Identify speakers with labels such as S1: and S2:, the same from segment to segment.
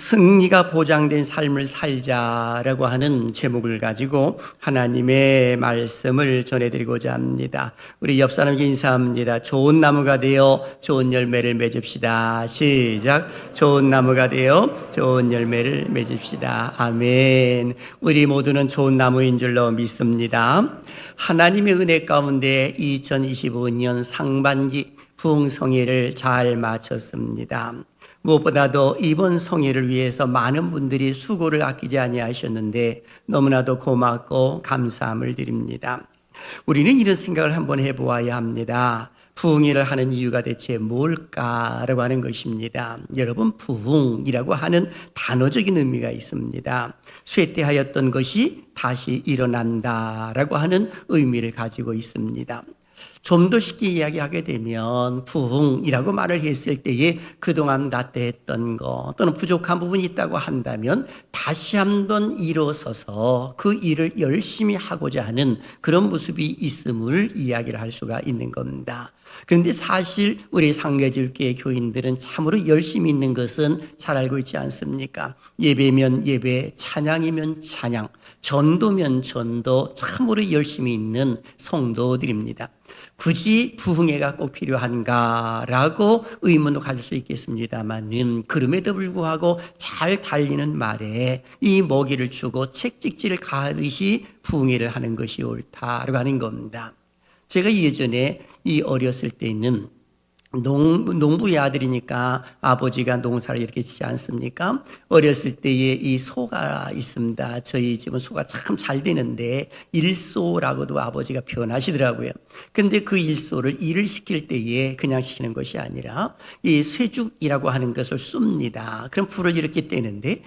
S1: 승리가 보장된 삶을 살자라고 하는 제목을 가지고 하나님의 말씀을 전해드리고자 합니다. 우리 옆 사람에게 인사합니다. 좋은 나무가 되어 좋은 열매를 맺읍시다. 시작. 좋은 나무가 되어 좋은 열매를 맺읍시다. 아멘. 우리 모두는 좋은 나무인 줄로 믿습니다. 하나님의 은혜 가운데 2025년 상반기 부흥성회를 잘 마쳤습니다. 무엇보다도 이번 성회를 위해서 많은 분들이 수고를 아끼지 아니하셨는데 너무나도 고맙고 감사함을 드립니다. 우리는 이런 생각을 한번 해보아야 합니다. 부흥회를 하는 이유가 대체 뭘까라고 하는 것입니다. 여러분, 부흥이라고 하는 단어적인 의미가 있습니다. 쇠퇴하였던 것이 다시 일어난다라고 하는 의미를 가지고 있습니다. 좀 더 쉽게 이야기하게 되면 부흥이라고 말을 했을 때에 그동안 나태했던 거 또는 부족한 부분이 있다고 한다면 다시 한번 일어서서 그 일을 열심히 하고자 하는 그런 모습이 있음을 이야기를 할 수가 있는 겁니다. 그런데 사실 우리 상계질교회 교인들은 참으로 열심히 있는 것은 잘 알고 있지 않습니까? 예배면 예배, 찬양이면 찬양, 전도면 전도, 참으로 열심히 있는 성도들입니다. 굳이 부흥회가 꼭 필요한가라고 의문도 가질 수 있겠습니다만은 그럼에도 불구하고 잘 달리는 말에 이 먹이를 주고 채찍질을 가하듯이 부흥회를 하는 것이 옳다라고 하는 겁니다. 제가 예전에 어렸을 때는 농부의 아들이니까 아버지가 농사를 이렇게 짓지 않습니까? 어렸을 때에 이 소가 있습니다. 저희 집은 소가 참 잘 되는데 일소라고도 아버지가 표현하시더라고요. 근데 그 일소를 일을 시킬 때에 그냥 시키는 것이 아니라 이 쇠죽이라고 하는 것을 씁니다. 그럼 불을 이렇게 떼는데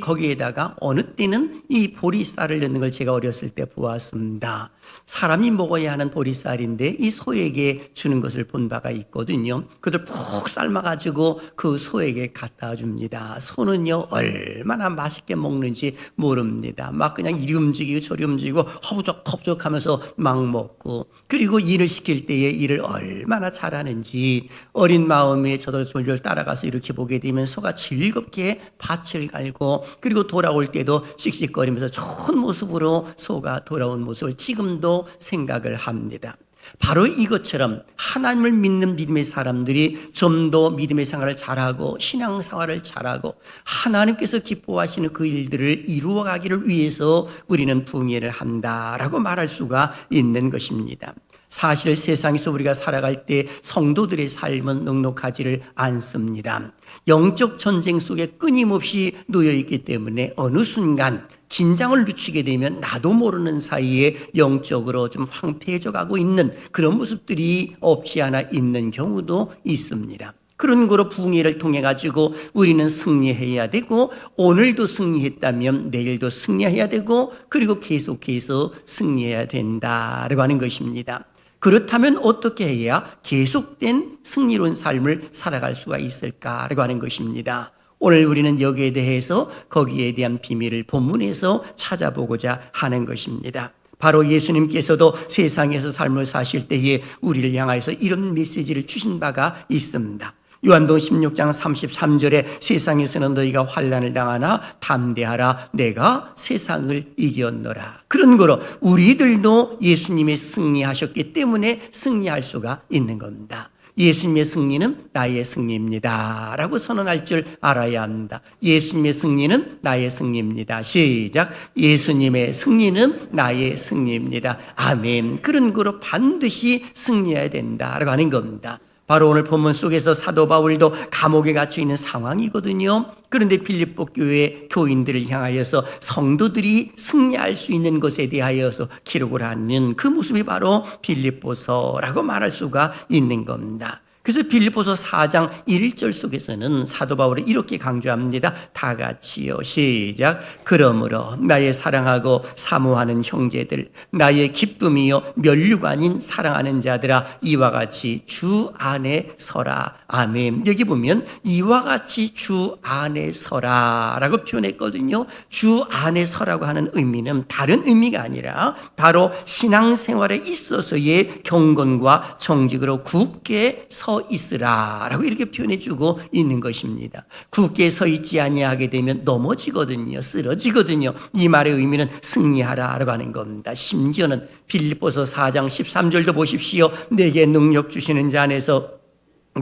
S1: 거기에다가 어느 때는 이 보리쌀을 넣는 걸 제가 어렸을 때 보았습니다. 사람이 먹어야 하는 보리쌀인데 이 소에게 주는 것을 본 바가 있거든요. 그들 푹 삶아가지고 그 소에게 갖다 줍니다. 소는요 얼마나 맛있게 먹는지 모릅니다. 막 그냥 이리 움직이고 저리 움직이고 허부적허부적 하면서 막 먹고, 그리고 일을 시킬 때에 일을 얼마나 잘하는지 어린 마음에 저도 졸졸 따라가서 이렇게 보게 되면 소가 즐겁게 밭을 갈고, 그리고 돌아올 때도 씩씩거리면서 좋은 모습으로 소가 돌아온 모습을 지금도 생각을 합니다. 바로 이것처럼 하나님을 믿는 믿음의 사람들이 좀 더 믿음의 생활을 잘하고 신앙생활을 잘하고 하나님께서 기뻐하시는 그 일들을 이루어가기를 위해서 우리는 부흥회를 한다라고 말할 수가 있는 것입니다. 사실 세상에서 우리가 살아갈 때 성도들의 삶은 넉넉하지를 않습니다. 영적 전쟁 속에 끊임없이 놓여있기 때문에 어느 순간 긴장을 늦추게 되면 나도 모르는 사이에 영적으로 좀 황폐해져 가고 있는 그런 모습들이 없지 않아 있는 경우도 있습니다. 그런 거로 부흥회를 통해 가지고 우리는 승리해야 되고, 오늘도 승리했다면 내일도 승리해야 되고, 그리고 계속해서 승리해야 된다라고 하는 것입니다. 그렇다면 어떻게 해야 계속된 승리로운 삶을 살아갈 수가 있을까라고 하는 것입니다. 오늘 우리는 여기에 대해서 거기에 대한 비밀을 본문에서 찾아보고자 하는 것입니다. 바로 예수님께서도 세상에서 삶을 사실 때에 우리를 향하여서 이런 메시지를 주신 바가 있습니다. 요한복음 16장 33절에 세상에서는 너희가 환난을 당하나 담대하라, 내가 세상을 이겼노라. 그런 거로 우리들도 예수님이 승리하셨기 때문에 승리할 수가 있는 겁니다. 예수님의 승리는 나의 승리입니다 라고 선언할 줄 알아야 합니다. 예수님의 승리는 나의 승리입니다. 시작. 예수님의 승리는 나의 승리입니다. 아멘. 그런 거로 반드시 승리해야 된다라고 하는 겁니다. 바로 오늘 본문 속에서 사도 바울도 감옥에 갇혀 있는 상황이거든요. 그런데 빌립보 교회 교인들을 향하여서 성도들이 승리할 수 있는 것에 대하여서 기록을 하는 그 모습이 바로 빌립보서라고 말할 수가 있는 겁니다. 그래서 빌립보서 4장 1절 속에서는 사도 바울이 이렇게 강조합니다. 다 같이요. 시작. 그러므로 나의 사랑하고 사모하는 형제들, 나의 기쁨이요 면류관인 사랑하는 자들아, 이와 같이 주 안에 서라. 아멘. 여기 보면 이와 같이 주 안에 서라 라고 표현했거든요. 주 안에 서라고 하는 의미는 다른 의미가 아니라 바로 신앙생활에 있어서의 경건과 정직으로 굳게 서 서 있으라라고 이렇게 표현해주고 있는 것입니다. 굳게 서 있지 아니하게 되면 넘어지거든요. 쓰러지거든요. 이 말의 의미는 승리하라라고 하는 겁니다. 심지어는 빌립보서 4장 13절도 보십시오. 내게 능력 주시는 자 안에서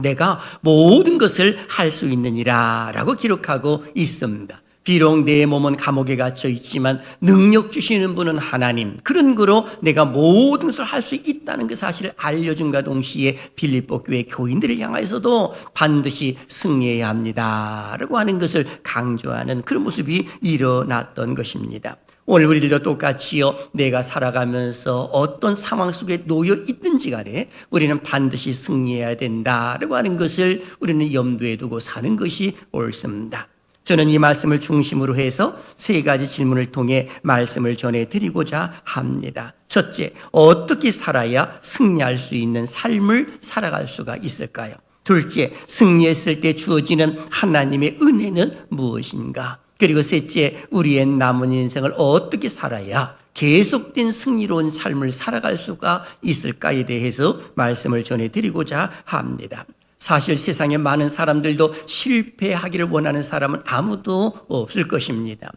S1: 내가 모든 것을 할 수 있느니라 라고 기록하고 있습니다. 비록 내 몸은 감옥에 갇혀 있지만 능력 주시는 분은 하나님, 그런 거로 내가 모든 것을 할 수 있다는 그 사실을 알려준과 동시에 빌립보 교회 교인들을 향해서도 반드시 승리해야 합니다 라고 하는 것을 강조하는 그런 모습이 일어났던 것입니다. 오늘 우리들도 똑같이요, 내가 살아가면서 어떤 상황 속에 놓여 있든지 간에 우리는 반드시 승리해야 된다라고 하는 것을 우리는 염두에 두고 사는 것이 옳습니다. 저는 이 말씀을 중심으로 해서 세 가지 질문을 통해 말씀을 전해드리고자 합니다. 첫째, 어떻게 살아야 승리할 수 있는 삶을 살아갈 수가 있을까요? 둘째, 승리했을 때 주어지는 하나님의 은혜는 무엇인가? 그리고 셋째, 우리의 남은 인생을 어떻게 살아야 계속된 승리로운 삶을 살아갈 수가 있을까에 대해서 말씀을 전해드리고자 합니다. 사실 세상에 많은 사람들도 실패하기를 원하는 사람은 아무도 없을 것입니다.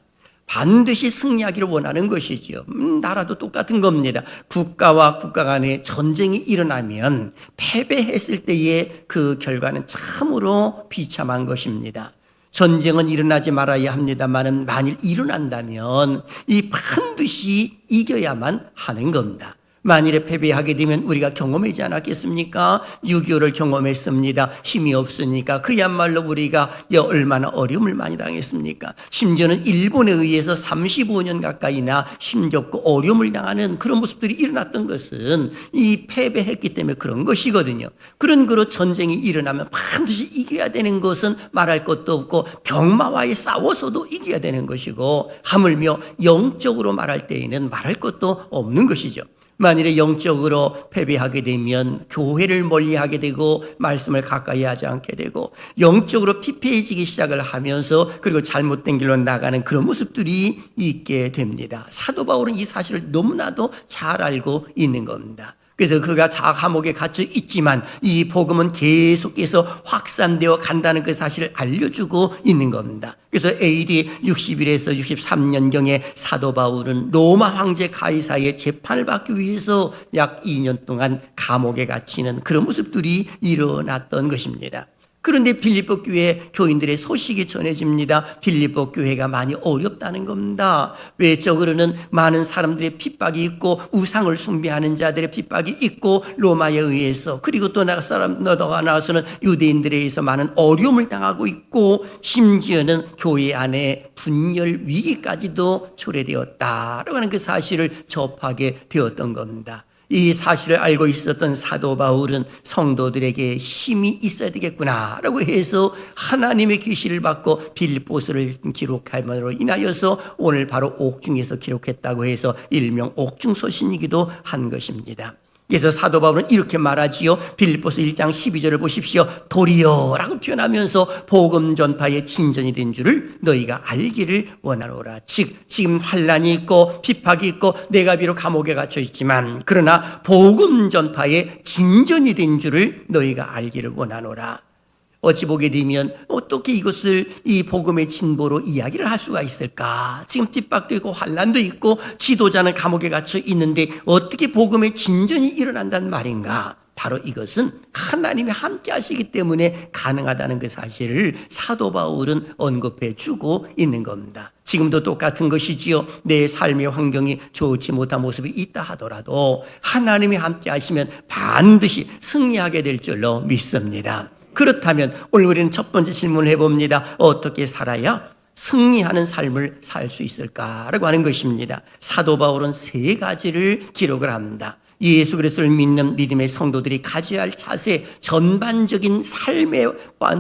S1: 반드시 승리하기를 원하는 것이지요. 나라도 똑같은 겁니다. 국가와 국가 간에 전쟁이 일어나면 패배했을 때의 그 결과는 참으로 비참한 것입니다. 전쟁은 일어나지 말아야 합니다만 만일 일어난다면 이 반드시 이겨야만 하는 겁니다. 만일에 패배하게 되면 우리가 경험하지 않았겠습니까? 6.25를 경험했습니다. 힘이 없으니까 그야말로 우리가 얼마나 어려움을 많이 당했습니까? 심지어는 일본에 의해서 35년 가까이나 힘겹고 어려움을 당하는 그런 모습들이 일어났던 것은 이 패배했기 때문에 그런 것이거든요. 그런 거로 전쟁이 일어나면 반드시 이겨야 되는 것은 말할 것도 없고 병마와의 싸워서도 이겨야 되는 것이고 하물며 영적으로 말할 때에는 말할 것도 없는 것이죠. 만일에 영적으로 패배하게 되면 교회를 멀리하게 되고 말씀을 가까이 하지 않게 되고 영적으로 피폐해지기 시작을 하면서 그리고 잘못된 길로 나가는 그런 모습들이 있게 됩니다. 사도 바울은 이 사실을 너무나도 잘 알고 있는 겁니다. 그래서 그가 감옥에 갇혀 있지만 이 복음은 계속해서 확산되어 간다는 그 사실을 알려주고 있는 겁니다. 그래서 AD 61에서 63년경에 사도 바울은 로마 황제 가이사의 재판을 받기 위해서 약 2년 동안 감옥에 갇히는 그런 모습들이 일어났던 것입니다. 그런데 빌립보 교회 교인들의 소식이 전해집니다. 빌립보 교회가 많이 어렵다는 겁니다. 외적으로는 많은 사람들의 핍박이 있고 우상을 숭배하는 자들의 핍박이 있고 로마에 의해서 그리고 또 너가 나와서는 유대인들에 의해서 많은 어려움을 당하고 있고 심지어는 교회 안에 분열 위기까지도 초래되었다라고 하는 그 사실을 접하게 되었던 겁니다. 이 사실을 알고 있었던 사도 바울은 성도들에게 힘이 있어야 되겠구나라고 해서 하나님의 계시를 받고 빌립보서를 기록함으로 인하여서 오늘 바로 옥중에서 기록했다고 해서 일명 옥중서신이기도 한 것입니다. 그래서 사도 바울은 이렇게 말하지요. 빌립보서 1장 12절을 보십시오. 도리어라고 표현하면서 복음 전파의 진전이 된 줄을 너희가 알기를 원하노라. 즉 지금 환난이 있고 핍박이 있고 내가 비록 감옥에 갇혀 있지만 그러나 복음 전파의 진전이 된 줄을 너희가 알기를 원하노라. 어찌 보게 되면 어떻게 이것을 이 복음의 진보로 이야기를 할 수가 있을까? 지금 핍박도 있고 환난도 있고 지도자는 감옥에 갇혀 있는데 어떻게 복음의 진전이 일어난단 말인가? 바로 이것은 하나님이 함께 하시기 때문에 가능하다는 그 사실을 사도 바울은 언급해 주고 있는 겁니다. 지금도 똑같은 것이지요. 내 삶의 환경이 좋지 못한 모습이 있다 하더라도 하나님이 함께 하시면 반드시 승리하게 될 줄로 믿습니다. 그렇다면 오늘 우리는 첫 번째 질문을 해봅니다. 어떻게 살아야 승리하는 삶을 살 수 있을까라고 하는 것입니다. 사도 바울은 세 가지를 기록을 합니다. 예수 그리스도를 믿는 믿음의 성도들이 가져야 할 자세, 전반적인 삶의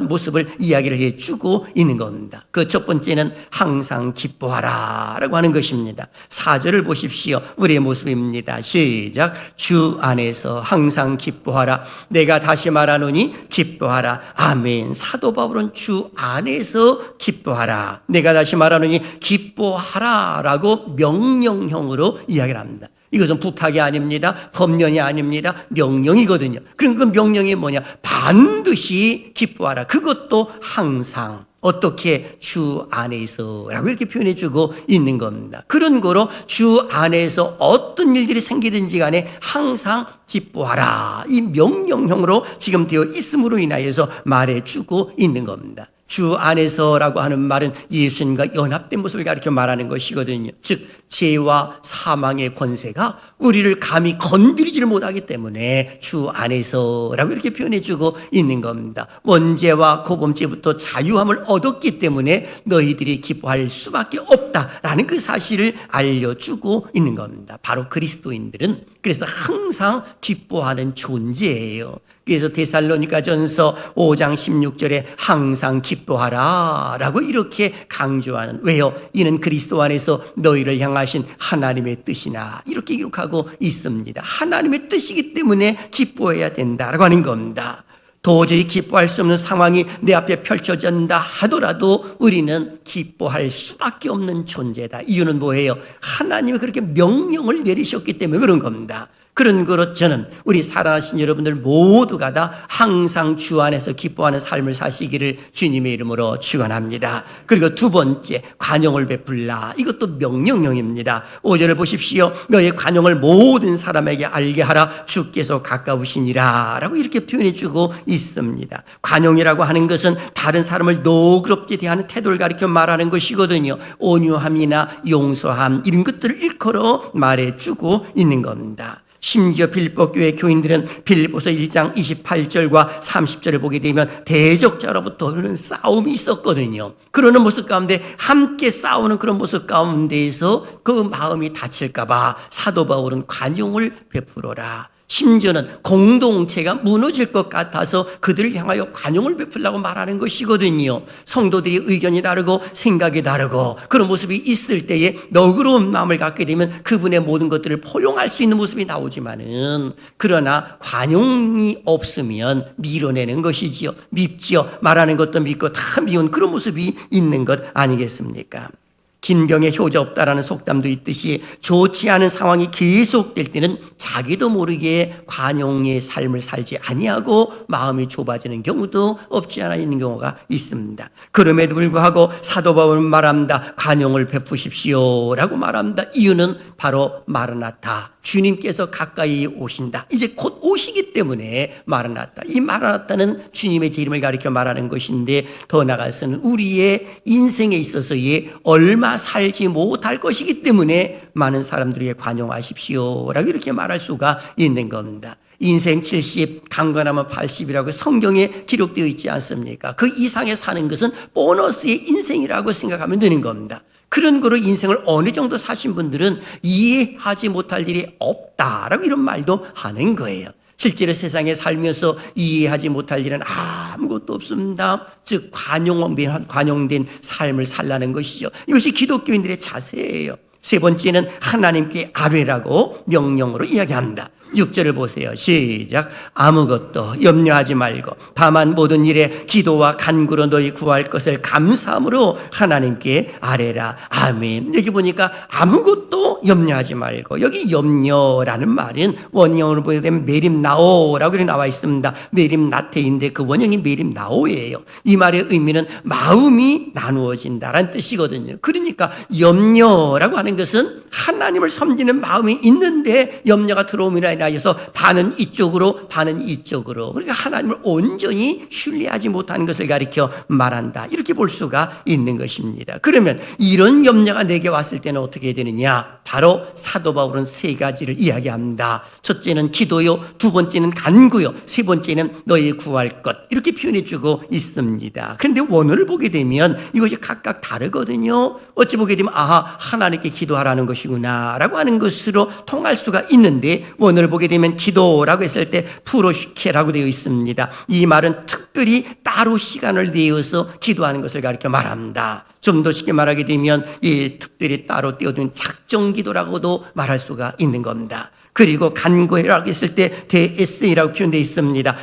S1: 모습을 이야기를 해주고 있는 겁니다. 그 첫 번째는 항상 기뻐하라 라고 하는 것입니다. 4절을 보십시오. 우리의 모습입니다. 시작. 주 안에서 항상 기뻐하라. 내가 다시 말하노니 기뻐하라. 아멘. 사도 바울은 주 안에서 기뻐하라. 내가 다시 말하노니 기뻐하라 라고 명령형으로 이야기를 합니다. 이것은 부탁이 아닙니다. 법령이 아닙니다. 명령이거든요. 그럼 그 명령이 뭐냐? 반드시 기뻐하라. 그것도 항상. 어떻게? 주 안에서라고 이렇게 표현해 주고 있는 겁니다. 그런 거로 주 안에서 어떤 일들이 생기든지 간에 항상 기뻐하라. 이 명령형으로 지금 되어 있음으로 인하여서 말해 주고 있는 겁니다. 주 안에서라고 하는 말은 예수님과 연합된 모습을 가리켜 말하는 것이거든요. 즉 죄와 사망의 권세가 우리를 감히 건드리지를 못하기 때문에 주 안에서라고 이렇게 표현해 주고 있는 겁니다. 원죄와 고범죄부터 자유함을 얻었기 때문에 너희들이 기뻐할 수밖에 없다라는 그 사실을 알려주고 있는 겁니다. 바로 그리스도인들은 그래서 항상 기뻐하는 존재예요. 그래서 데살로니가전서 5장 16절에 항상 기뻐하라 라고 이렇게 강조하는, 왜요? 이는 그리스도 안에서 너희를 향하신 하나님의 뜻이나 이렇게 기록하고 있습니다. 하나님의 뜻이기 때문에 기뻐해야 된다라고 하는 겁니다. 도저히 기뻐할 수 없는 상황이 내 앞에 펼쳐진다 하더라도 우리는 기뻐할 수밖에 없는 존재다. 이유는 뭐예요? 하나님이 그렇게 명령을 내리셨기 때문에 그런 겁니다. 그런 거로 저는 우리 살아가신 여러분들 모두가 다 항상 주 안에서 기뻐하는 삶을 사시기를 주님의 이름으로 축원합니다. 그리고 두 번째, 관용을 베풀라. 이것도 명령형입니다. 5절을 보십시오. 너의 관용을 모든 사람에게 알게 하라. 주께서 가까우시니라 라고 이렇게 표현해 주고 있습니다. 관용이라고 하는 것은 다른 사람을 너그럽게 대하는 태도를 가리켜 말하는 것이거든요. 온유함이나 용서함 이런 것들을 일컬어 말해 주고 있는 겁니다. 심지어 빌립보 교회 교인들은 빌립보서 1장 28절과 30절을 보게 되면 대적자로부터 그런 싸움이 있었거든요. 그러는 모습 가운데 함께 싸우는 그런 모습 가운데에서 그 마음이 다칠까 봐 사도 바울은 관용을 베풀어라. 심지어는 공동체가 무너질 것 같아서 그들을 향하여 관용을 베풀라고 말하는 것이거든요. 성도들이 의견이 다르고 생각이 다르고 그런 모습이 있을 때에 너그러운 마음을 갖게 되면 그분의 모든 것들을 포용할 수 있는 모습이 나오지만은, 그러나 관용이 없으면 밀어내는 것이지요. 밉지요. 말하는 것도 밉고 다 미운 그런 모습이 있는 것 아니겠습니까? 긴병에 효자 없다라는 속담도 있듯이 좋지 않은 상황이 계속될 때는 자기도 모르게 관용의 삶을 살지 아니하고 마음이 좁아지는 경우도 없지 않아 있는 경우가 있습니다. 그럼에도 불구하고 사도 바울은 말합니다. 관용을 베푸십시오 라고 말합니다. 이유는 바로 마르나타, 주님께서 가까이 오신다. 이제 곧 오시기 때문에 마르나타. 이 마르나타는 주님의 제 이름을 가리켜 말하는 것인데, 더 나아가서는 우리의 인생에 있어서의 얼마 살지 못할 것이기 때문에 많은 사람들에게 관용하십시오 라고 이렇게 말할 수가 있는 겁니다. 인생 70, 강건하면 80이라고 성경에 기록되어 있지 않습니까? 그 이상에 사는 것은 보너스의 인생이라고 생각하면 되는 겁니다. 그런 거로 인생을 어느 정도 사신 분들은 이해하지 못할 일이 없다라고 이런 말도 하는 거예요. 실제로 세상에 살면서 이해하지 못할 일은 아무것도 없습니다. 즉 관용된 삶을 살라는 것이죠. 이것이 기독교인들의 자세예요. 세 번째는 하나님께 아뢰라고 명령으로 이야기합니다. 6절을 보세요. 시작. 아무것도 염려하지 말고 다만 모든 일에 기도와 간구로 너희 구할 것을 감사함으로 하나님께 아뢰라. 아멘. 여기 보니까 아무것도 염려하지 말고, 여기 염려라는 말은 원형으로 보게 되면 메림나오라고 나와 있습니다. 메림나테인데 그 원형이 메림나오예요. 이 말의 의미는 마음이 나누어진다라는 뜻이거든요. 그러니까 염려라고 하는 것은 하나님을 섬기는 마음이 있는데 염려가 들어오면 인하여서 반은 이쪽으로 반은 이쪽으로, 그러니까 하나님을 온전히 신뢰하지 못하는 것을 가리켜 말한다. 이렇게 볼 수가 있는 것입니다. 그러면 이런 염려가 내게 왔을 때는 어떻게 되느냐? 바로 사도 바울은 세 가지를 이야기합니다. 첫째는 기도요, 두 번째는 간구요, 세 번째는 너희 구할 것, 이렇게 표현해 주고 있습니다. 그런데 원어를 보게 되면 이것이 각각 다르거든요. 어찌 보게 되면 하나님께 기도하라는 것이구나 라고 하는 것으로 통할 수가 있는데, 원어를 보게 되면 기도라고 했을 때 프로슈케라고 되어 있습니다. 이 말은 특별히 따로 시간을 내어서 기도하는 것을 가리켜 말합니다. 좀 더 쉽게 말하게 되면 이 특별히 따로 떼어둔 작정 기도라고도 말할 수가 있는 겁니다. 그리고 간구해라고 했을 때 대에스이라고 표현되어 있습니다.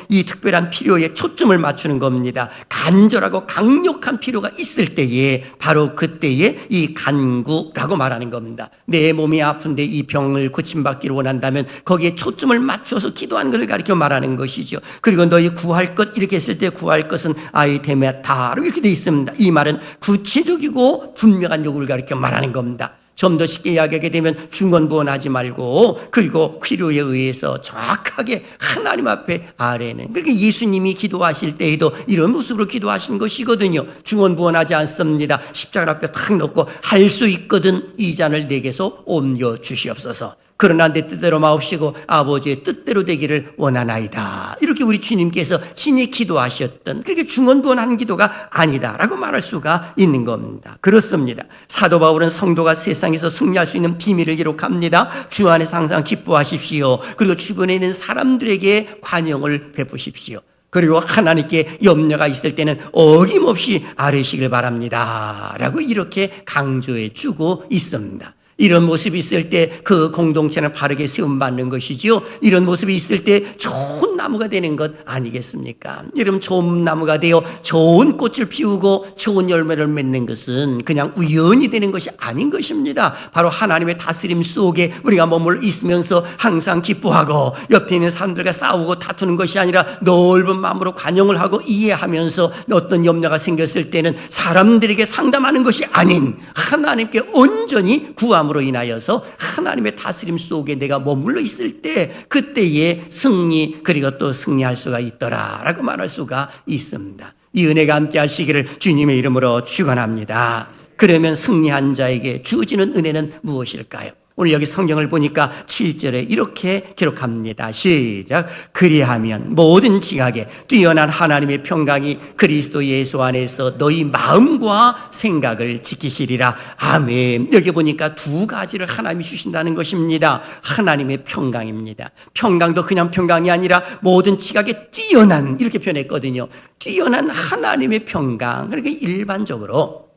S1: 이 특별한 필요에 초점을 맞추는 겁니다. 간절하고 강력한 필요가 있을 때에 바로 그때에 이 간구라고 말하는 겁니다. 내 몸이 아픈데 이 병을 고침받기를 원한다면 거기에 초점을 맞춰서 기도하는 것을 가리켜 말하는 것이죠. 그리고 너희 구할 것 이렇게 했을 때 구할 것은 아이테메타로 이렇게 되어 있습니다. 이 말은 구체적이고 분명한 요구를 가리켜 말하는 겁니다. 좀 더 쉽게 이야기하게 되면 중언부언하지 말고 그리고 필요에 의해서 정확하게 하나님 앞에 아뢰는, 그렇게 예수님이 기도하실 때에도 이런 모습으로 기도하신 것이거든요. 중언부언하지 않습니다. 십자가 앞에 탁 놓고 할 수 있거든 이 잔을 내게서 옮겨 주시옵소서. 그러나 내 뜻대로 마옵시고 아버지의 뜻대로 되기를 원하나이다. 이렇게 우리 주님께서 친히 기도하셨던, 그렇게 중언부언한 기도가 아니다라고 말할 수가 있는 겁니다. 그렇습니다. 사도 바울은 성도가 세상에서 승리할 수 있는 비밀을 기록합니다. 주 안에서 항상 기뻐하십시오. 그리고 주변에 있는 사람들에게 관용을 베푸십시오. 그리고 하나님께 염려가 있을 때는 어김없이 아뢰시길 바랍니다 라고 이렇게 강조해 주고 있습니다. 이런 모습이 있을 때 그 공동체는 바르게 세움받는 것이지요. 이런 모습이 있을 때 좋은 나무가 되는 것 아니겠습니까? 여러분, 좋은 나무가 되어 좋은 꽃을 피우고 좋은 열매를 맺는 것은 그냥 우연히 되는 것이 아닌 것입니다. 바로 하나님의 다스림 속에 우리가 머물러 있으면서 항상 기뻐하고 옆에 있는 사람들과 싸우고 다투는 것이 아니라 넓은 마음으로 관용을 하고 이해하면서 어떤 염려가 생겼을 때는 사람들에게 상담하는 것이 아닌 하나님께 온전히 구함으로 인하여서 하나님의 다스림 속에 내가 머물러 있을 때 그때의 승리, 그리고 또 승리할 수가 있더라라고 말할 수가 있습니다. 이 은혜가 함께 하시기를 주님의 이름으로 축원합니다. 그러면 승리한 자에게 주어지는 은혜는 무엇일까요? 오늘 여기 성경을 보니까 7절에 이렇게 기록합니다. 시작. 그리하면 모든 지각에 뛰어난 하나님의 평강이 그리스도 예수 안에서 너희 마음과 생각을 지키시리라. 아멘. 여기 보니까 두 가지를 하나님이 주신다는 것입니다. 하나님의 평강입니다. 평강도 그냥 평강이 아니라 모든 지각에 뛰어난, 이렇게 표현했거든요. 뛰어난 하나님의 평강. 그러니까 일반적으로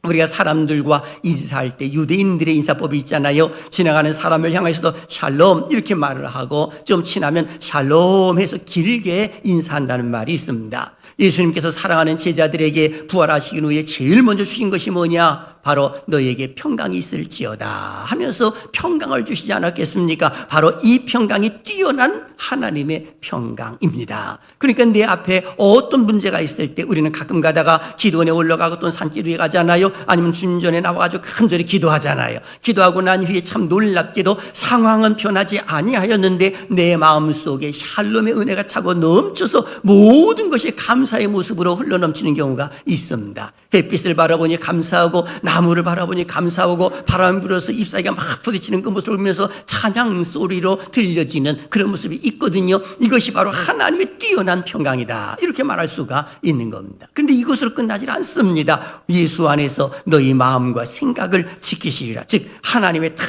S1: 우리가 사람들과 인사할 때 유대인들의 인사법이 있잖아요. 지나가는 사람을 향해서도 샬롬 이렇게 말을 하고 좀 친하면 샬롬 해서 길게 인사한다는 말이 있습니다. 예수님께서 사랑하는 제자들에게 부활하시기 후에 제일 먼저 주신 것이 뭐냐? 바로 너희에게 평강이 있을지어다 하면서 평강을 주시지 않았겠습니까? 바로 이 평강이 뛰어난 하나님의 평강입니다. 그러니까 내 앞에 어떤 문제가 있을 때 우리는 가끔 가다가 기도원에 올라가고 또 산기도에 가잖아요. 아니면 주님전에 나와가지고 간절히 기도하잖아요. 기도하고 난 후에 참 놀랍게도 상황은 변하지 아니하였는데 내 마음속에 샬롬의 은혜가 차고 넘쳐서 모든 것이 감사의 모습으로 흘러넘치는 경우가 있습니다. 햇빛을 바라보니 감사하고 나무를 바라보니 감사하고 바람이 불어서 잎사귀가 막 부딪히는 그 모습을 보면서 찬양 소리로 들려지는 그런 모습이 있거든요. 이것이 바로 하나님의 뛰어난 평강이다 이렇게 말할 수가 있는 겁니다. 그런데 이것으로 끝나지 않습니다. 예수 안에서 너희 마음과 생각을 지키시리라. 즉 하나님의 다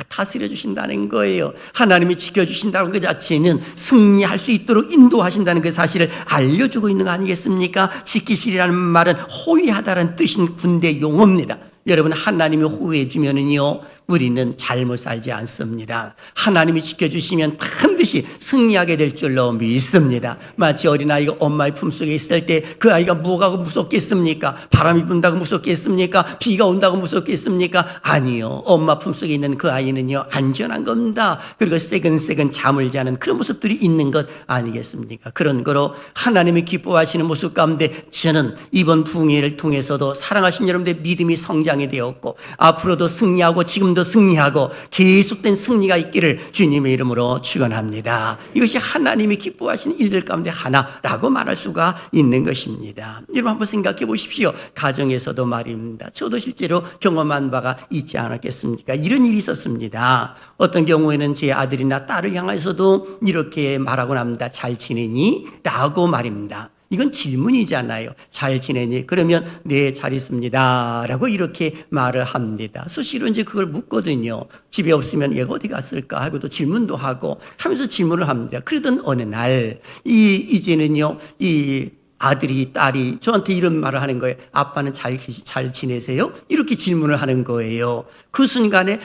S1: 다스려 주신다는 거예요. 하나님이 지켜주신다는 그 자체는 승리할 수 있도록 인도하신다는 그 사실을 알려주고 있는 거 아니겠습니까? 지키시리라는 말은 호위하다라는 뜻인 군대 용어입니다. 여러분, 하나님이 호위해 주면은요 우리는 잘못 살지 않습니다. 하나님이 지켜주시면 반드시 승리하게 될 줄로 믿습니다. 마치 어린아이가 엄마의 품속에 있을 때 그 아이가 뭐가 무섭겠습니까? 바람이 분다고 무섭겠습니까? 비가 온다고 무섭겠습니까? 아니요. 엄마 품속에 있는 그 아이는요 안전한 겁니다. 그리고 새근새근 잠을 자는 그런 모습들이 있는 것 아니겠습니까? 그런 거로 하나님이 기뻐하시는 모습 가운데 저는 이번 부흥회를 통해서도 사랑하신 여러분들의 믿음이 성장이 되었고 앞으로도 승리하고 지금도 승리하고 계속된 승리가 있기를 주님의 이름으로 축원합니다. 이것이 하나님이 기뻐하시는 일들 가운데 하나라고 말할 수가 있는 것입니다. 여러분 한번 생각해 보십시오. 가정에서도 말입니다. 저도 실제로 경험한 바가 있지 않았겠습니까? 이런 일이 있었습니다. 어떤 경우에는 제 아들이나 딸을 향해서도 이렇게 말하곤 합니다. 잘 지내니? 라고 말입니다. 이건 질문이잖아요. 잘 지내니? 그러면 네, 잘 있습니다 라고 이렇게 말을 합니다. 수시로 이제 그걸 묻거든요. 집에 없으면 얘가 어디 갔을까 하고 또 질문도 하고 하면서 질문을 합니다. 그러던 어느 날 이제는요 이 아들이 딸이 저한테 이런 말을 하는 거예요. 아빠는 잘 지내세요? 이렇게 질문을 하는 거예요. 그 순간에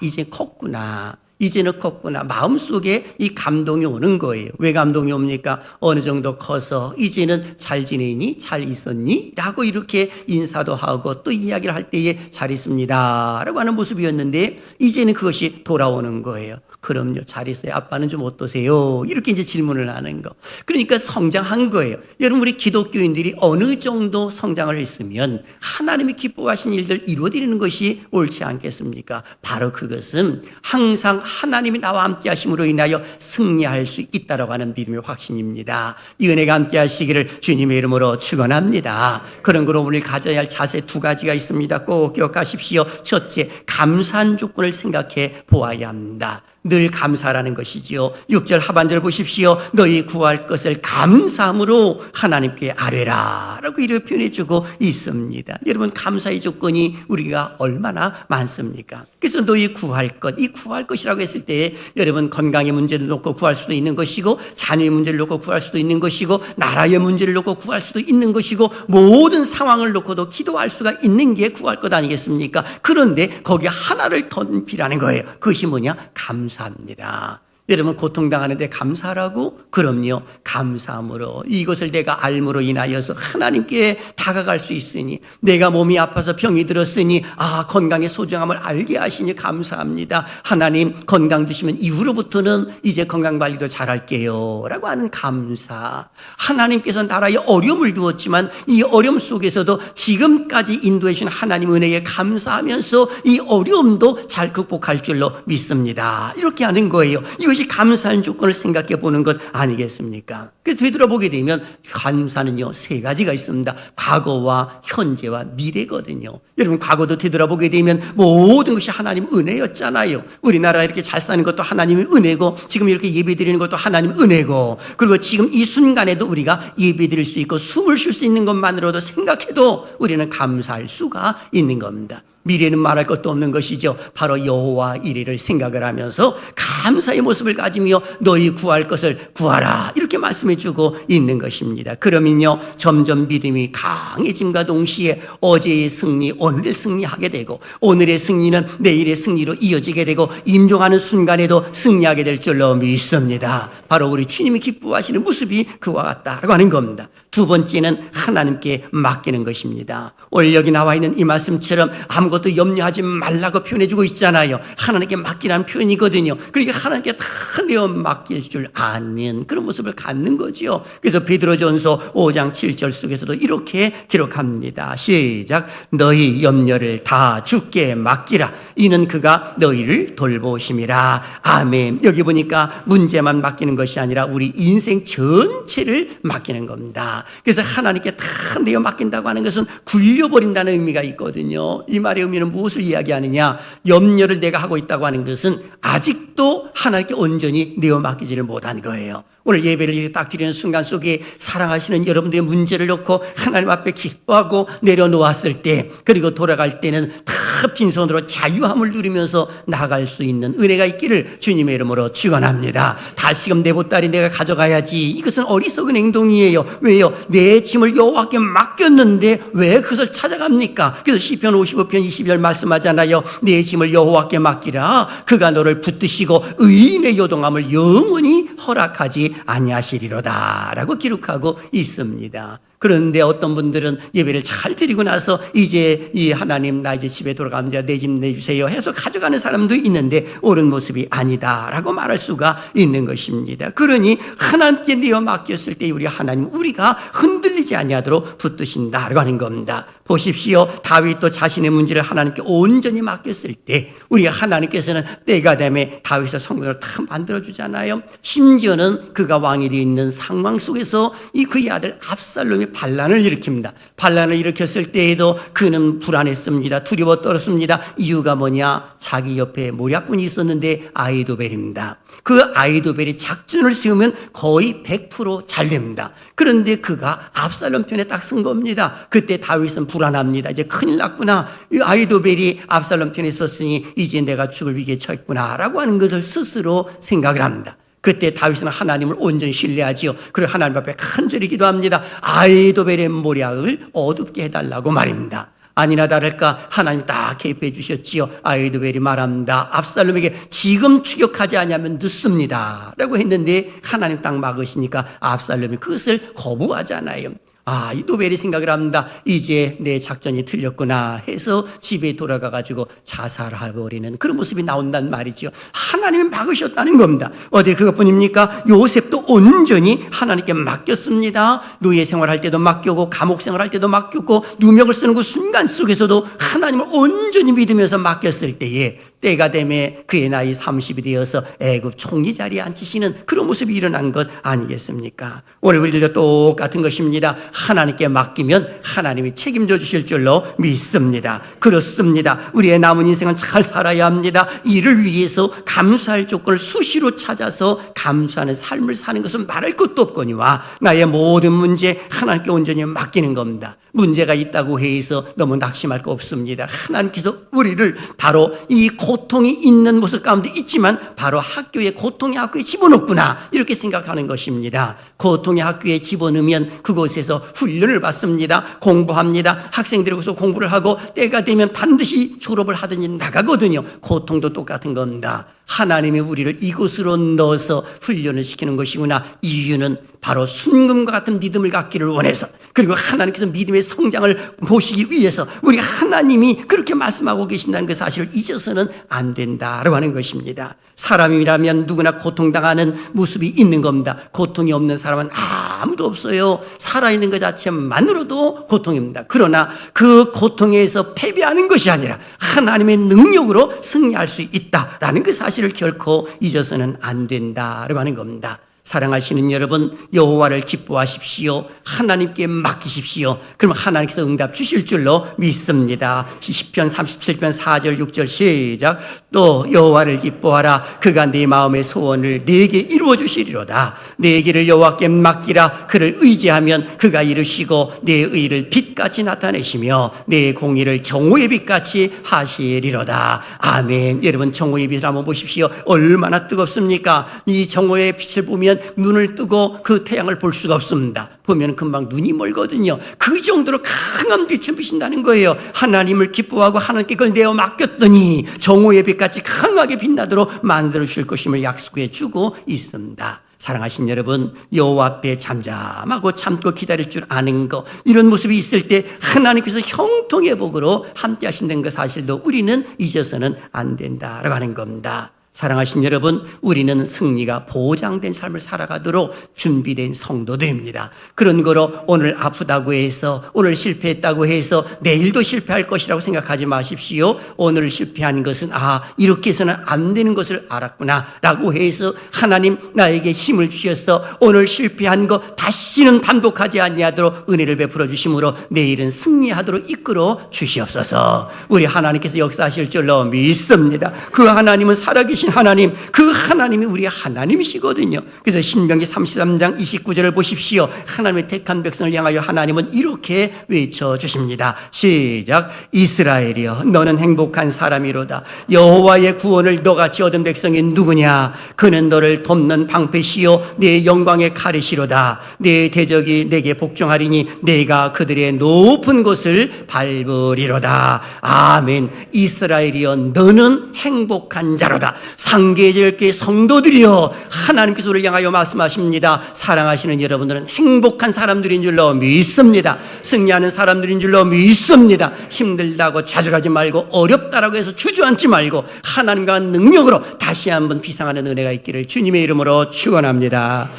S1: 이제 컸구나. 이제는 컸구나. 마음속에 이 감동이 오는 거예요. 왜 감동이 옵니까? 어느 정도 커서 이제는 잘 지내니? 잘 있었니? 라고 이렇게 인사도 하고 또 이야기를 할 때에 잘 있습니다 라고 하는 모습이었는데 이제는 그것이 돌아오는 거예요. 그럼요. 잘 있어요. 아빠는 좀 어떠세요? 이렇게 이제 질문을 하는 거. 그러니까 성장한 거예요. 여러분, 우리 기독교인들이 어느 정도 성장을 했으면 하나님이 기뻐하신 일들 이루어드리는 것이 옳지 않겠습니까? 바로 그것은 항상 하나님이 나와 함께 하심으로 인하여 승리할 수 있다라고 하는 믿음의 확신입니다. 이 은혜가 함께 하시기를 주님의 이름으로 축원합니다. 그런 거로 오늘 가져야 할 자세 두 가지가 있습니다. 꼭 기억하십시오. 첫째, 감사한 조건을 생각해 보아야 합니다. 늘 감사라는 것이지요. 6절 하반절 보십시오. 너희 구할 것을 감사함으로 하나님께 아뢰라 라고 이렇게 표현해주고 있습니다. 여러분, 감사의 조건이 우리가 얼마나 많습니까? 그래서 너희 구할 것, 이 구할 것이라고 했을 때 여러분, 건강의 문제를 놓고 구할 수도 있는 것이고, 자녀의 문제를 놓고 구할 수도 있는 것이고, 나라의 문제를 놓고 구할 수도 있는 것이고, 모든 상황을 놓고도 기도할 수가 있는 게 구할 것 아니겠습니까? 그런데 거기 하나를 던지라는 거예요. 그것이 뭐냐? 감사합니다. 여러분, 고통당하는데 감사하라고? 그럼요. 감사함으로 이것을 내가 알므로 인하여서 하나님께 다가갈 수 있으니, 내가 몸이 아파서 병이 들었으니 건강의 소중함을 알게 하시니 감사합니다. 하나님, 건강 주시면 이후로부터는 이제 건강관리도 잘할게요 라고 하는 감사. 하나님께서 나라에 어려움을 두었지만 이 어려움 속에서도 지금까지 인도해 주신 하나님 은혜에 감사하면서 이 어려움도 잘 극복할 줄로 믿습니다. 이렇게 하는 거예요. 이것이 감사한 조건을 생각해 보는 것 아니겠습니까? 그래서 되돌아보게 되면 감사는요, 세 가지가 있습니다. 과거와 현재와 미래거든요. 여러분, 과거도 되돌아보게 되면 모든 것이 하나님 은혜였잖아요. 우리나라가 이렇게 잘 사는 것도 하나님의 은혜고, 지금 이렇게 예배 드리는 것도 하나님 은혜고, 그리고 지금 이 순간에도 우리가 예배 드릴 수 있고 숨을 쉴 수 있는 것만으로도 생각해도 우리는 감사할 수가 있는 겁니다. 미래는 말할 것도 없는 것이죠. 바로 여호와 이레를 생각을 하면서 감사의 모습을 가지며 너희 구할 것을 구하라 이렇게 말씀해 주고 있는 것입니다. 그러면요, 점점 믿음이 강해짐과 동시에 어제의 승리, 오늘의 승리하게 되고, 오늘의 승리는 내일의 승리로 이어지게 되고, 임종하는 순간에도 승리하게 될 줄로 믿습니다. 바로 우리 주님이 기뻐하시는 모습이 그와 같다라고 하는 겁니다. 두 번째는 하나님께 맡기는 것입니다. 오늘 여기 나와 있는 이 말씀처럼 아무것도 염려하지 말라고 표현해주고 있잖아요. 하나님께 맡기라는 표현이거든요. 그러니까 하나님께 다 내어 맡길 줄 아는 그런 모습을 갖는 거죠. 그래서 베드로전서 5장 7절 속에서도 이렇게 기록합니다. 시작. 너희 염려를 다 주께 맡기라. 이는 그가 너희를 돌보심이라. 아멘. 여기 보니까 문제만 맡기는 것이 아니라 우리 인생 전체를 맡기는 겁니다. 그래서 하나님께 다 내어 맡긴다고 하는 것은 굴려버린다는 의미가 있거든요. 이 말의 의미는 무엇을 이야기하느냐? 염려를 내가 하고 있다고 하는 것은 아직도 하나님께 온전히 내어 맡기지를 못한 거예요. 오늘 예배를 이렇게 딱 드리는 순간 속에 사랑하시는 여러분들의 문제를 놓고 하나님 앞에 기도하고 내려놓았을 때, 그리고 돌아갈 때는 다 빈손으로 자유함을 누리면서 나갈 수 있는 은혜가 있기를 주님의 이름으로 축원합니다. 다시금 내 보따리 내가 가져가야지, 이것은 어리석은 행동이에요. 왜요? 내 짐을 여호와께 맡겼는데 왜 그것을 찾아갑니까? 그래서 시편 55편 22절 말씀하잖아요. 내 짐을 여호와께 맡기라. 그가 너를 붙드시고 의인의 요동함을 영원히 허락하지 아니하시리로다 라고 기록하고 있습니다. 그런데 어떤 분들은 예배를 잘 드리고 나서 이제 이 하나님, 나 이제 집에 돌아갑니다, 내 집 내주세요 해서 가져가는 사람도 있는데 옳은 모습이 아니다라고 말할 수가 있는 것입니다. 그러니 하나님께 내어 맡겼을 때 우리 하나님, 우리가 흔들리지 아니하도록 붙드신다라고 하는 겁니다. 보십시오. 다윗도 자신의 문제를 하나님께 온전히 맡겼을 때 우리 하나님께서는 때가 되면 다윗의 성전을 다 만들어주잖아요. 심지어는 그가 왕이 되어 있는 상황 속에서 이 그의 아들 압살롬이 반란을 일으킵니다. 반란을 일으켰을 때에도 그는 불안했습니다. 두려워 떨었습니다. 이유가 뭐냐? 자기 옆에 모략군이 있었는데 아이도벨입니다. 그 아이도벨이 작전을 세우면 거의 100% 잘 됩니다. 그런데 그가 압살롬 편에 딱 쓴 겁니다. 그때 다윗은 불안합니다. 이제 큰일 났구나. 이 아이도벨이 압살롬 편에 썼으니 이제 내가 죽을 위기에 처했구나 라고 하는 것을 스스로 생각을 합니다. 그때 다윗은 하나님을 온전히 신뢰하지요. 그리고 하나님 앞에 간절히 기도합니다. 아이도벨의 모략을 어둡게 해달라고 말입니다. 아니나 다를까 하나님 딱 개입해 주셨지요. 아히도벨이 말합니다. 압살롬에게 지금 추격하지 않으면 늦습니다 라고 했는데 하나님 딱 막으시니까 압살롬이 그것을 거부하잖아요. 이도벨이 생각을 합니다. 이제 내 작전이 틀렸구나 해서 집에 돌아가가지고 자살해버리는 그런 모습이 나온단 말이죠. 하나님이 막으셨다는 겁니다. 어디 그것뿐입니까? 요셉도 온전히 하나님께 맡겼습니다. 노예 생활할 때도 맡겼고 감옥 생활할 때도 맡겼고 누명을 쓰는 그 순간 속에서도 하나님을 온전히 믿으면서 맡겼을 때에 때가 되매 그의 나이 30이 되어서 애굽 총리 자리에 앉히시는 그런 모습이 일어난 것 아니겠습니까? 오늘 우리들도 똑같은 것입니다. 하나님께 맡기면 하나님이 책임져 주실 줄로 믿습니다. 그렇습니다. 우리의 남은 인생은 잘 살아야 합니다. 이를 위해서 감수할 조건을 수시로 찾아서 감수하는 삶을 사는 것은 말할 것도 없거니와 나의 모든 문제 하나님께 온전히 맡기는 겁니다. 문제가 있다고 해서 너무 낙심할 거 없습니다. 하나님께서 우리를 바로 이 고통이 있는 모습 가운데 있지만 바로 학교에 고통의 학교에 집어넣구나 이렇게 생각하는 것입니다. 고통의 학교에 집어넣으면 그곳에서 훈련을 받습니다. 공부합니다. 학생들이 거기서 공부를 하고 때가 되면 반드시 졸업을 하든지 나가거든요. 고통도 똑같은 겁니다. 하나님이 우리를 이곳으로 넣어서 훈련을 시키는 것이구나. 이유는 바로 순금과 같은 믿음을 갖기를 원해서, 그리고 하나님께서 믿음의 성장을 보시기 위해서 우리 하나님이 그렇게 말씀하고 계신다는 그 사실을 잊어서는 안 된다라고 하는 것입니다. 사람이라면 누구나 고통당하는 모습이 있는 겁니다. 고통이 없는 사람은 아무도 없어요. 살아있는 것 자체만으로도 고통입니다. 그러나 그 고통에서 패배하는 것이 아니라 하나님의 능력으로 승리할 수 있다라는 그 사실을 결코 잊어서는 안 된다라고 하는 겁니다. 사랑하시는 여러분, 여호와를 기뻐하십시오. 하나님께 맡기십시오. 그러면 하나님께서 응답 주실 줄로 믿습니다. 시편 37편 4절 6절 시작. 또 여호와를 기뻐하라. 그가 네 마음의 소원을 네게 이루어 주시리로다. 내 길을 여호와께 맡기라. 그를 의지하면 그가 이루시고 내 의를 빛같이 나타내시며 내 공의를 정오의 빛같이 하시리로다. 아멘. 여러분, 정오의 빛을 한번 보십시오. 얼마나 뜨겁습니까? 이 정오의 빛을 보면 눈을 뜨고 그 태양을 볼 수가 없습니다. 보면 금방 눈이 멀거든요. 그 정도로 강한 빛을 비신다는 거예요. 하나님을 기뻐하고 하나님께 그걸 내어 맡겼더니 정오의 빛같이 강하게 빛나도록 만들어 주실 것임을 약속해 주고 있습니다. 사랑하신 여러분, 여호와 앞에 잠잠하고 참고 기다릴 줄 아는 것, 이런 모습이 있을 때 하나님께서 형통의 복으로 함께 하신다는 그 사실도 우리는 잊어서는 안 된다라고 하는 겁니다. 사랑하신 여러분, 우리는 승리가 보장된 삶을 살아가도록 준비된 성도들입니다. 그런 거로 오늘 아프다고 해서, 오늘 실패했다고 해서 내일도 실패할 것이라고 생각하지 마십시오. 오늘 실패한 것은 이렇게 해서는 안 되는 것을 알았구나 라고 해서 하나님 나에게 힘을 주셔서 오늘 실패한 거 다시는 반복하지 아니하도록 은혜를 베풀어 주심으로 내일은 승리하도록 이끌어 주시옵소서. 우리 하나님께서 역사하실 줄로 믿습니다. 그 하나님은 살아계신 하나님, 그 하나님이 우리의 하나님이시거든요. 그래서 신명기 33장 29절을 보십시오. 하나님의 택한 백성을 향하여 하나님은 이렇게 외쳐주십니다. 시작. 이스라엘이여, 너는 행복한 사람이로다. 여호와의 구원을 너같이 얻은 백성이 누구냐? 그는 너를 돕는 방패시요 내 영광의 칼이시로다. 내 대적이 내게 복종하리니 내가 그들의 높은 곳을 밟으리로다. 아멘. 이스라엘이여, 너는 행복한 자로다. 상계절교의 성도들이여, 하나님께서 우리를 향하여 말씀하십니다. 사랑하시는 여러분들은 행복한 사람들인 줄로 믿습니다. 승리하는 사람들인 줄로 믿습니다. 힘들다고 좌절하지 말고, 어렵다라고 해서 주저앉지 말고 하나님과 능력으로 다시 한번 비상하는 은혜가 있기를 주님의 이름으로 축원합니다.